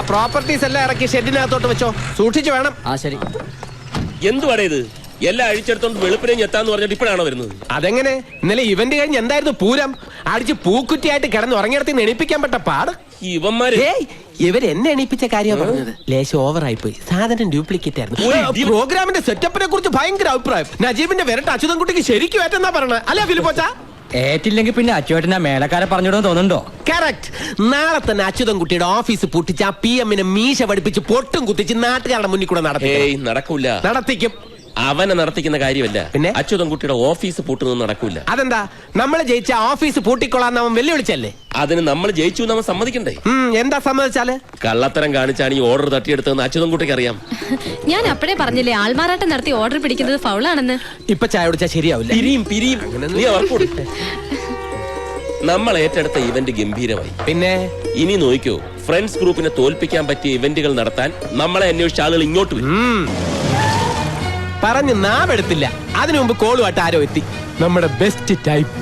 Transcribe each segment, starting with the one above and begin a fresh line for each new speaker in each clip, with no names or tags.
Properties എല്ലാം ഇറക്കി ഷെഡിനകത്തോട്ട് വെച്ചോ, സൂക്ഷിച്ചു വേണം.
ആ ശരി.
എന്തുവാടേ ഇത്? എല്ലാം അഴിച്ചെടുത്തോണ്ട് വെളുപ്പിനെ എത്താന്ന് പറഞ്ഞിട്ട് ഇപ്പോഴാണോ വരുന്നത്?
അതെങ്ങനെ? ഇന്നലെ ഇവന്റ് കഴിഞ്ഞ് എന്തായിരുന്നു പൂരം? അടിച്ച് പൂക്കുറ്റിയായിട്ട് കിടന്ന് ഉറങ്ങിയിടത്ത് എണീപ്പിക്കാൻ പറ്റ പാട്.
ഇവന്മാര്
ഇവരെന്നെ എണീപ്പിച്ച കാര്യം പറഞ്ഞത്. ലേശം ഓവറായി പോയി, സാധനം ഡ്യൂപ്ലിക്കേറ്റ് ആയിരുന്നു. പ്രോഗ്രാമിന്റെ സെറ്റപ്പിനെ കുറിച്ച് ഭയങ്കര അഭിപ്രായം. നജീബിന്റെ വിരട്ട് അച്യുതൻകുട്ടിക്ക് ശരിക്കും ഏറ്റെന്നാ പറഞ്ഞത് അല്ല ഫിലിപ്പോച്ചാ?
ഏറ്റില്ലെങ്കിൽ പിന്നെ അച്ചുവേട്ടനാ മേലക്കാരെ പറഞ്ഞിടുമെന്ന് തോന്നുന്നുണ്ടോ?
കറക്റ്റ്. നാളെ തന്നെ അച്യുതൻകുട്ടിയുടെ ഓഫീസ് പൂട്ടിച്ച് ആ PM മീശ പഠിപ്പിച്ച് പൊട്ടും കുത്തിച്ച് നാട്ടുകാരുടെ മുന്നിൽ കൂടെ
നടക്കൂല.
നടത്തിക്കും.
അവനെ നടത്തിക്കുന്ന കാര്യമല്ല,
പിന്നെ
അച്യുതൻകുട്ടിയുടെ ഓഫീസ് പൂട്ടുന്നത് നടക്കൂല.
അതെന്താ? നമ്മള് ജയിച്ച ഓഫീസ് പൂട്ടിക്കൊള്ളാന്ന് അവൻ വെല്ലുവിളിച്ചല്ലേ?
അതിന് നമ്മൾ ജയിച്ചു നമ്മൾ സമ്മതിക്കണ്ടേ?
എന്താ സമ്മതിച്ചാല്?
കള്ളത്തരം കാണിച്ചാണ് ഈ ഓർഡർ തട്ടിയെടുത്തതെന്ന് അച്യുതൻകുട്ടിക്ക് അറിയാം.
ഞാൻ അപ്പഴേ പറഞ്ഞില്ലേ ആൾമാറാട്ടം നടത്തി ഓർഡർ പിടിക്കുന്നത് ഫൗളാണെന്ന്.
ഇപ്പൊ ചായ കുടിച്ചാ ശരിയാവില്ല.
പിരിയും നീ ഓർക്കൂട്. നമ്മൾ ഏറ്റെടുത്ത ഇവന്റ് ഗംഭീരമായി.
പിന്നെ
ഇനി നോക്കിയോ, ഫ്രണ്ട്സ് ഗ്രൂപ്പിനെ തോൽപ്പിക്കാൻ പറ്റിയ ഇവന്റുകൾ നടത്താൻ നമ്മളെ അന്വേഷിച്ച ആളുകൾ ഇങ്ങോട്ട് വരും.
പറഞ്ഞ് നാവെടുത്തില്ല. അതിനു മുമ്പ് കോളുമായിട്ട് ആരോ എത്തി. നമ്മുടെ ബെസ്റ്റ് ടൈപ്പ്.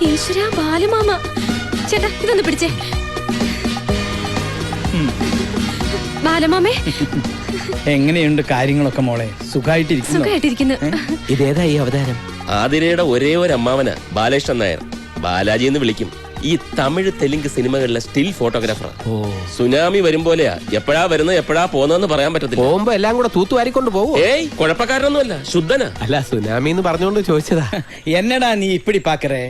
ഈശ്വരാ, ബാലമാമ. ചേട്ടാ ഇതൊന്ന് പിടിച്ചേ. ബാലമാമേ,
എങ്ങനെയുണ്ട് കാര്യങ്ങളൊക്കെ മോളെ?
സുഖമായിട്ടിരിക്കുന്നു.
ഇതേതാ ഈ അവതാരം?
ആതിരയുടെ ഒരേ ഒരു അമ്മാവന ബാലകൃഷ്ണൻ നായർ. ബാലാജി എന്ന് വിളിക്കും. ഈ തമിഴ് തെലുങ്ക് സിനിമകളിലെ സ്റ്റിൽ ഫോട്ടോഗ്രാഫർ. സുനാമി വരും പോലെയാ, എപ്പോഴാ വരുന്നത് എപ്പോഴാ പോകുന്നതെന്ന് പറയാൻ പറ്റത്തില്ല.
പോകുമ്പോ എല്ലാം കൂടെ തൂത്തുവാരിക്കൊണ്ട് പോകും.
കുഴപ്പക്കാരനൊന്നുമല്ല, ശുദ്ധനാ.
അല്ല, സുനാമി എന്ന് പറഞ്ഞുകൊണ്ട് ചോദിച്ചതാ.
എന്നടാ നീ ഇപ്പിടി പാക്കറേ?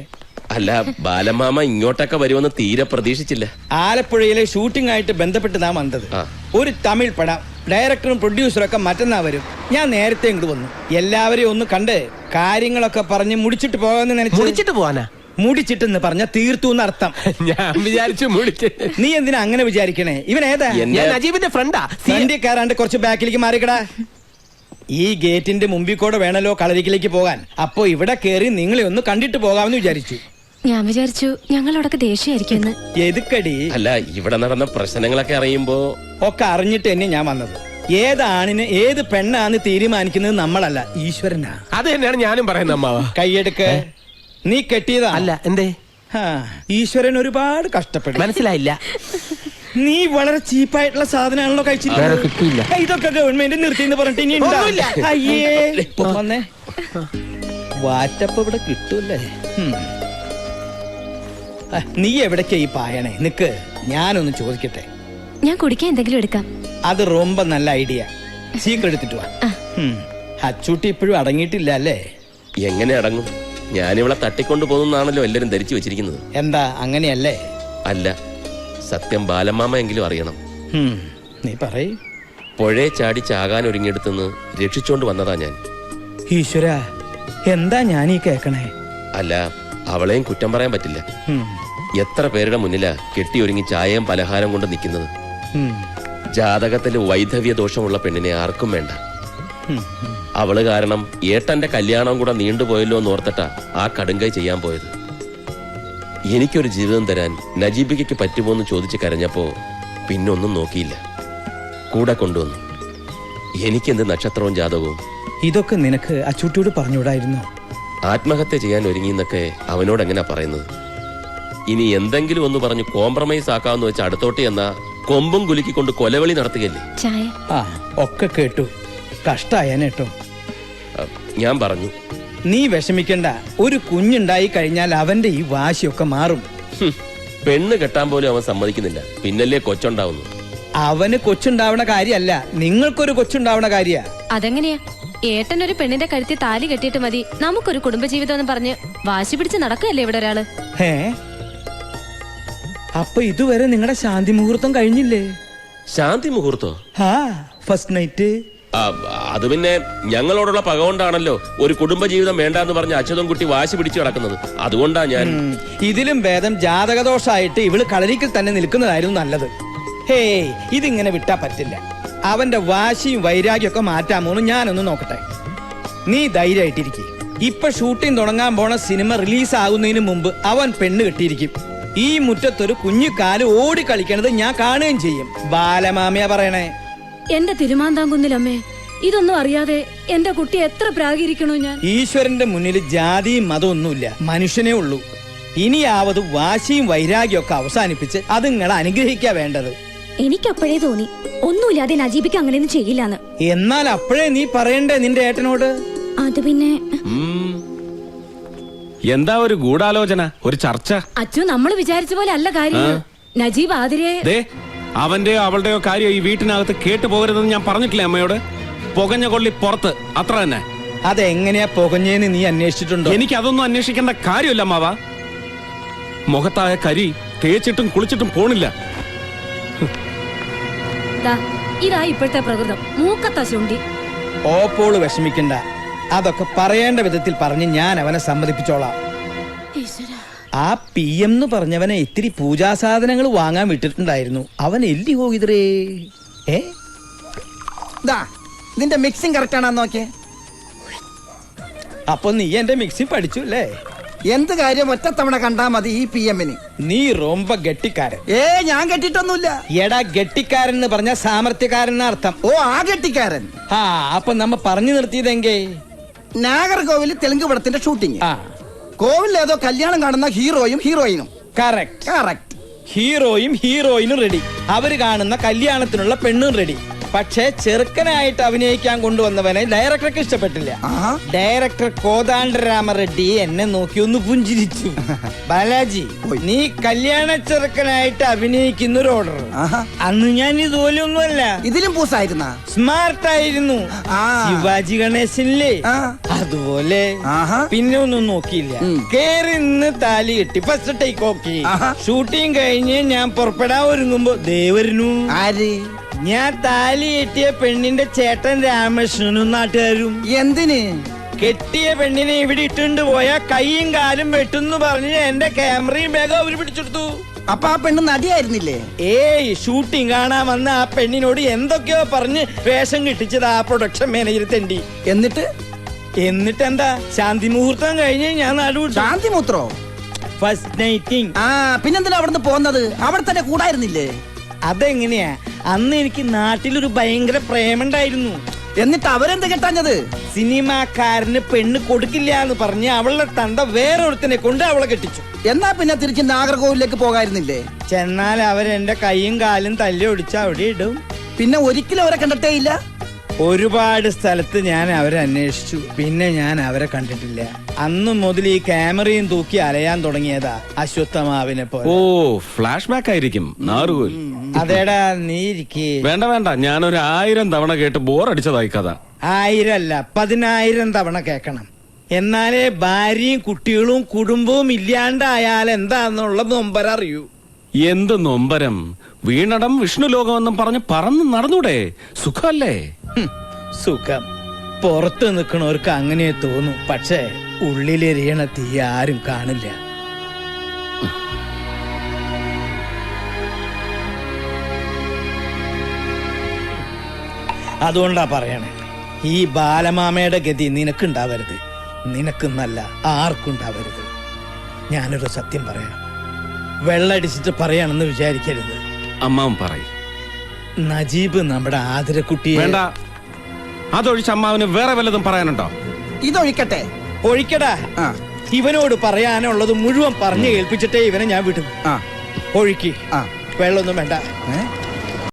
അല്ല, ബാലമാമ ഇങ്ങോട്ടൊക്കെ വരുമെന്ന് തീരെ പ്രതീക്ഷിച്ചില്ല.
ആലപ്പുഴയിലെ ഷൂട്ടിംഗ് ആയിട്ട് ബന്ധപ്പെട്ട് നാം വന്നത്. ഒരു തമിഴ് പടം ഡയറക്ടറും പ്രൊഡ്യൂസറും ഒക്കെ മറ്റന്നാ വരും. ഞാൻ നേരത്തെ ഇങ്ങോട്ട് വന്നു. എല്ലാവരെയും ഒന്ന് കണ്ട് കാര്യങ്ങളൊക്കെ പറഞ്ഞ് മുടിച്ചിട്ട് പോകാന്ന് നിனைച്ചു.
മുടിച്ചിട്ട് പോവാനാ?
മുടിച്ചിട്ടെന്ന് പറഞ്ഞ തീർത്തു എന്നർത്ഥം.
ഞാൻ വിചാരിച്ചു മുടിച്ച്.
നീ എന്തിനാ അങ്ങനെ വിചാരിക്കണേ? ഇവൻ ഏതാ?
ഞാൻ നജീബിന്റെ ഫ്രണ്ടാ.
ഫ്രണ്ടിക്കാരാണ്ട് കുറച്ച് ബാക്കിലേക്ക് മാറിക്കടാ. ഈ ഗേറ്റിന്റെ മുമ്പിൽ കൂടെ വേണല്ലോ കളരിക്കിലേക്ക് പോകാൻ. അപ്പൊ ഇവിടെ കേറി നിങ്ങളെ ഒന്ന് കണ്ടിട്ട് പോകാമെന്ന് വിചാരിച്ചു.
ഞാൻ വിചാരിച്ചു ഞങ്ങളോടൊക്കെ ദേഷ്യമായിരിക്കും.
എതുക്കടി?
അല്ല, ഇവിടെ നടന്ന പ്രശ്നങ്ങളൊക്കെ അറിയുമ്പോ
ഒക്കെ അറിഞ്ഞിട്ട് തന്നെ ഞാൻ വന്നത്. ഏത് ആണിന് ഏത് പെണ്ണാന്ന് തീരുമാനിക്കുന്നത് നമ്മളല്ല, ഈശ്വരനാ.
അത് തന്നെയാണ് ഞാനും പറയുന്നത് അമ്മാവ.
കൈയെടുക്ക്. നീ കെട്ടിയതാ?
അല്ല. എന്തേ?
ഈശ്വരൻ ഒരുപാട് കഷ്ടപ്പെട്ടു.
മനസ്സിലായില്ല.
നീ വളരെ ചീപ്പായിട്ടുള്ള സാധനമാണല്ലോ കഴിച്ചില്ല. ഇതൊക്കെ ഗവൺമെന്റ് നിർത്തിന്ന് പറഞ്ഞിട്ട് ഇനി അയ്യേ വന്നേ. വാറ്റപ്പ് ഇവിടെ കിട്ടൂല്ലേ? നീ എവിടേക്കാ ഈ പായണേ? നിക്ക്, ഞാനൊന്ന് ചോദിക്കട്ടെ.
ഞാൻ കുടിക്കാൻ എന്തെങ്കിലും എടുക്കാം.
അത് ரொம்ப നല്ല ഐഡിയ. സീക്രട്ട് എടുത്തിട്ട് വാ. അച്ചൂട്ടി ഇപ്പോഴും അടങ്ങിയിട്ടില്ല അല്ലേ?
എങ്ങനെ അടങ്ങും? ഞാനിവളെ തട്ടിക്കൊണ്ടു പോകുന്നാണല്ലോ എല്ലാരും ധരിച്ചു വെച്ചിരിക്കുന്നത്.
എന്താ അങ്ങനെയല്ലേ?
അല്ല, സത്യം ബാലമാമ എങ്കിലും അറിയണം.
നീ പറയ്.
പുഴയെ ചാടി ചാകാൻ ഒരുങ്ങിയെടുത്തുനിന്ന് രക്ഷിച്ചോണ്ട് വന്നതാ ഞാൻ.
ഈശ്വര, എന്താ ഞാനീ കേക്കണേ?
അല്ല, അവളെയും കുറ്റം പറയാൻ പറ്റില്ല. എത്ര പേരുടെ മുന്നിലാ കെട്ടിയൊരുങ്ങി ചായയും പലഹാരം കൊണ്ട് നിൽക്കുന്നത്. ജാതകത്തിൽ വൈധവ്യ ദോഷമുള്ള പെണ്ണിനെ ആർക്കും വേണ്ട. അവള് കാരണം ഏട്ടന്റെ കല്യാണം കൂടെ നീണ്ടുപോയല്ലോ എന്ന് ഓർത്തിട്ടാ ആ കടുങ്കൈ ചെയ്യാൻ പോയത്. എനിക്കൊരു ജീവിതം തരാൻ നജീബിക്ക് പറ്റുമോന്ന് ചോദിച്ച് കരഞ്ഞപ്പോ പിന്നൊന്നും നോക്കിയില്ല, കൂടെ കൊണ്ടുവന്നു. എനിക്കെന്ത് നക്ഷത്രവും ജാതകവും?
ഇതൊക്കെ നിനക്ക് അച്ചൂട്ടിയോട് പറഞ്ഞുകൂടായിരുന്നോ?
ആത്മഹത്യ ചെയ്യാൻ ഒരുങ്ങിന്നൊക്കെ അവനോട് എങ്ങനെയാ പറയുന്നത്? ഇനി എന്തെങ്കിലും ഒന്ന് പറഞ്ഞു കോംപ്രമൈസ് ആക്കാമെന്ന് വെച്ച് അടുത്തോട്ട് എന്നാ കൊമ്പും കുലുക്കിക്കൊണ്ട് കൊലവിളി നടത്തുകയല്ലേ.
ഒക്കെ കേട്ടു. കഷ്ടായേട്ടോ.
ഞാൻ പറഞ്ഞു,
നീ വിഷമിക്കണ്ട. ഒരു കുഞ്ഞുണ്ടായി കഴിഞ്ഞാൽ അവന്റെ ഈ വാശിയൊക്കെ മാറും.
പെണ്ണ് കെട്ടാൻ പോലും അവൻ സമ്മതിക്കുന്നില്ല, പിന്നല്ലേ കൊച്ചുണ്ടാവുന്നു.
അവന് കൊച്ചുണ്ടാവണ കാര്യല്ല, നിങ്ങൾക്കൊരു കൊച്ചുണ്ടാവണ കാര്യ.
അതെങ്ങനെയാ? ഏട്ടനൊരു പെണ്ണിന്റെ കഴുത്തി താലി കെട്ടിയിട്ട് മതി നമുക്കൊരു കുടുംബജീവിതം എന്ന് പറഞ്ഞ് വാശി പിടിച്ച് നടക്കുകയല്ലേ ഇവിടെ ഒരാള്.
അപ്പൊ ഇതുവരെ നിങ്ങളുടെ ശാന്തി മുഹൂർത്തം കഴിഞ്ഞില്ലേ?
ശാന്തി മുഹൂർത്തോ?
First night.
അത് പിന്നെ ഞങ്ങളോടുള്ള പക കൊണ്ടാണല്ലോ ഒരു കുടുംബജീവിതം വേണ്ടെന്ന് പറഞ്ഞ അച്യുതൻകുട്ടി വാശി പിടിച്ചു കിടക്കുന്നത്. അതുകൊണ്ടാ ഞാൻ.
ഇതിലും ഭേദം ജാതകദോഷായിട്ട് ഇവള് കളരിക്കൽ തന്നെ നിൽക്കുന്നതായിരുന്നു നല്ലത്. ഇതിങ്ങനെ വിട്ടാ പറ്റില്ല. അവന്റെ വാശിയും വൈരാഗ്യമൊക്കെ മാറ്റാമോന്ന് ഞാനൊന്ന് നോക്കട്ടെ. നീ ധൈര്യമായിട്ടിരിക്കും. ഇപ്പൊ ഷൂട്ടിംഗ് തുടങ്ങാൻ പോണ സിനിമ റിലീസ് ആകുന്നതിന് മുമ്പ് അവൻ പെണ്ണ് കെട്ടിയിരിക്കും. ഈ മുറ്റത്തൊരു കുഞ്ഞുകാല് ഓടി കളിക്കണത് ഞാൻ കാണുകയും ചെയ്യും. ബാലമാമിയാ പറയണേ.
എന്റെ തിരുമാന്താംകുന്നിലമ്മേ, ഇതൊന്നും അറിയാതെ എന്റെ കുട്ടി എത്ര പ്രാഗിരിക്കണോ ഞാൻ.
ഈശ്വരന്റെ മുന്നിൽ ജാതിയും മതമൊന്നുമില്ല, മനുഷ്യനേ ഉള്ളൂ. ഇനിയാവത് വാശിയും വൈരാഗ്യം ഒക്കെ അവസാനിപ്പിച്ച് അത് നിങ്ങളെ അനുഗ്രഹിക്കാ വേണ്ടത്.
എനിക്കപ്പോഴേ തോന്നി ഒന്നുമില്ലാതെ നജീബിക്ക് അങ്ങനെയൊന്നും ചെയ്യില്ലാന്ന്.
എന്നാൽ അപ്പോഴേ നീ പറയണ്ടേ നിന്റെ ഏട്ടനോട്?
അത് പിന്നെ
എന്താ ഒരു ഗൂഢാലോചന, ഒരു ചർച്ച?
അച്ചു നമ്മൾ വിചാരിച്ച പോലെ അല്ല കാര്യം. നജീബ് ആതിരെ
ദേ, അവന്റെയോ അവളുടെയോ കാര്യം ഈ വീട്ടിനകത്ത് കേട്ടു പോകരുതെന്ന് ഞാൻ പറഞ്ഞിട്ടില്ലേ അമ്മയോട്? പുകഞ്ഞ കൊള്ളി പുറത്ത്, അത്ര തന്നെ.
അതെങ്ങനെയാ പുകഞ്ഞേന്ന് നീ അന്വേഷിച്ചിട്ടുണ്ടോ?
എനിക്ക് അതൊന്നും അന്വേഷിക്കേണ്ട കാര്യമില്ല അമ്മാവ. മുഖത്തായ കരി തേച്ചിട്ടും കുളിച്ചിട്ടും പോണില്ല.
ഇതാ ഇപ്പോഴത്തെ പ്രകൃതം. മൂക്കത്ത ശുണ്ടി.
ഓപ്പോള് വിഷമിക്കണ്ട, അതൊക്കെ പറയേണ്ട വിധത്തിൽ പറഞ്ഞ് ഞാൻ അവനെ സമ്മതിപ്പിച്ചോളാം. ആ PM എന്ന് പറഞ്ഞവനെ ഇത്തിരി പൂജാസാധനങ്ങൾ വാങ്ങാൻ വിട്ടിട്ടുണ്ടായിരുന്നു. അവൻ എല്ലി പോയിതറേ.
നിന്റെ മിക്സിംഗ് കറക്റ്റ് ആണോ നോക്കിയേ?
അപ്പൊ നീ എന്റെ മിക്സി പഠിച്ചു അല്ലേ?
എന്ത് കാര്യം ഒറ്റത്തവണ കണ്ടാ മതി ഈ PM-ന്.
നീ റൊമ്പ ഗട്ടിക്കാരൻ.
ഞാൻ കെട്ടിട്ടൊന്നുമില്ല.
എടാ, ഗട്ടിക്കാരൻ എന്ന് പറഞ്ഞ സാമർത്ഥ്യക്കാരൻ അർത്ഥം.
ഓ, ആ കെട്ടിക്കാരൻ.
ആ, അപ്പൊ നമ്മ പറഞ്ഞു നിർത്തിയതെങ്കേ
നാഗർകോവിൽ തെലുങ്ക് പടത്തിന്റെ ഷൂട്ടിങ്.
ആ,
കോവിൽ ഏതോ കല്യാണം കാണുന്ന ഹീറോയും ഹീറോയിനും.
കറക്റ്റ്.
കറക്റ്റ്.
ഹീറോയും ഹീറോയിനും റെഡി. അവര് കാണുന്ന കല്യാണത്തിനുള്ള പെണ്ണും റെഡി. പക്ഷെ ചെറുക്കനായിട്ട് അഭിനയിക്കാൻ കൊണ്ടുവന്നവനെ ഡയറക്ടർക്ക് ഇഷ്ടപ്പെട്ടില്ല. ഡയറക്ടർ കോദാണ്ഡരാമ റെഡ്ഡി എന്നെ നോക്കി ഒന്ന് പുഞ്ചിരിച്ചു. ബാലാജി, നീ കല്യാണ ചെറുക്കനായിട്ട് അഭിനയിക്കുന്ന ഒരു ഓർഡർ. അന്ന് ഞാൻ ഇതുപോലെ ഒന്നുമല്ല,
ഇതിലും പൂസായിരുന്ന
സ്മാർട്ടായിരുന്നു. ശിവാജി ഗണേശനില്ലേ അതുപോലെ. പിന്നെ ഒന്നും നോക്കിയില്ല, കേറി നിന്ന് താലി കെട്ടി ഫസ്റ്റ് ടേക്ക് ഓക്കെ. ഷൂട്ടിംഗ് കഴിഞ്ഞ് ഞാൻ പുറപ്പെടാൻ ഒരുങ്ങുമ്പോ ദേവരനു.
ആര്?
ഞാൻ താലി കെട്ടിയ പെണ്ണിന്റെ ചേട്ടൻ രാമകൃഷ്ണനും നാട്ടുകാരും.
എന്തിന്?
കെട്ടിയ പെണ്ണിനെ ഇവിടെ ഇട്ടുകൊണ്ട് പോയാ കൈയും കാലും വെട്ടുന്നു പറഞ്ഞ് എന്റെ ക്യാമറയും ബാഗും അവര് പിടിച്ചെടുത്തു.
അപ്പൊ ആ പെണ്ണ് നടിയായിരുന്നില്ലേ?
ഏയ്, ഷൂട്ടിംഗ് കാണാൻ വന്ന ആ പെണ്ണിനോട് എന്തൊക്കെയോ പറഞ്ഞ് വേഷം കിട്ടിച്ചത് ആ പ്രൊഡക്ഷൻ മാനേജർ തെണ്ടി. എന്നിട്ടെന്താ, ശാന്തി മുഹൂർത്തം കഴിഞ്ഞ് ഞാൻ നാടുവിട്ടു.
ശാന്തി മൂത്രോ?
ഫസ്റ്റ് നൈറ്റിംഗ്.
പിന്നെന്തിനാ അവിടുന്ന് പോകുന്നത്? അവിടെ തന്നെ കൂടായിരുന്നില്ലേ?
അതെങ്ങനെയാ? അന്ന് എനിക്ക് നാട്ടിലൊരു ഭയങ്കര പ്രേമുണ്ടായിരുന്നു.
എന്നിട്ട് അവരെന്ത് കെട്ടാഞ്ഞത്?
സിനിമാക്കാരന് പെണ്ണ് കൊടുക്കില്ല എന്ന് പറഞ്ഞ് അവളുടെ തന്ത വേറൊരുത്തനെ കൊണ്ട് അവളെ കെട്ടിച്ചു.
എന്നാ പിന്നെ തിരിച്ച് നാഗർകോവിലേക്ക് പോകായിരുന്നില്ലേ?
ചെന്നാൽ അവരെന്റെ കൈയും കാലും തല്ലി ഒടിച്ച് അവിടെ ഇടും.
പിന്നെ ഒരിക്കലും അവരെ കണ്ടിട്ടേ ഇല്ല?
ഒരുപാട് സ്ഥലത്ത് ഞാൻ അവരെ അന്വേഷിച്ചു, പിന്നെ ഞാൻ അവരെ കണ്ടിട്ടില്ല. അന്നു മുതൽ ഈ ക്യാമറയും തൂക്കി അലയാൻ തുടങ്ങിയതാ അശ്വത്ഥമാവിനെ പോലെ.
ഓ, ഫ്ലാഷ് ബാക്ക് ആയിരിക്കും നാറുകോൽ.
അതേടാ, നീ ഇരിക്കേ.
വേണ്ട വേണ്ട, ഞാനൊരു 1000 തവണ കേട്ട് ബോറടിച്ചതായി കഥ.
1000 അല്ല 10000 തവണ കേൾക്കണം. എന്നാലേ ഭാര്യയും കുട്ടികളും കുടുംബവും ഇല്ലാണ്ടായാൽ എന്താന്നുള്ള നൊമ്പരറിയൂ.
എന്ത് നൊമ്പരം! വീണടം വിഷ്ണു ലോകമെന്നും പറഞ്ഞ് പറന്ന് നടന്നൂടെ? സുഖല്ലേ?
സുഖം പുറത്ത് നിൽക്കണവർക്ക് അങ്ങനെ തോന്നും, പക്ഷേ ഉള്ളിലെരിയണ തീ ആരും കാണില്ല. അതുകൊണ്ടാ പറയണേ, ഈ ബാലമാമയുടെ ഗതി നിനക്കുണ്ടാവരുത്. നിനക്കെന്നല്ല ആർക്കുണ്ടാവരുത്. ഞാനൊരു സത്യം പറയാം, വെള്ളടിച്ചിട്ട് പറയാണെന്ന് വിചാരിക്കരുത്.
അമ്മാവൻ പറയും.
നജീബ് നമ്മുടെ ആതിരക്കുട്ടിയെ.
വേണ്ട, അതൊഴിച്ച് അമ്മാവന് വേറെ വല്ലതും പറയാനുണ്ടോ?
ഇതൊഴിക്കട്ടെ.
ഒഴിക്കടാ. ഇവനോട് പറയാനുള്ളത് മുഴുവൻ പറഞ്ഞു കേൾപ്പിച്ചിട്ടേ ഇവനെ ഞാൻ വിടും. ഒഴുക്കി. വെള്ളമൊന്നും വേണ്ട.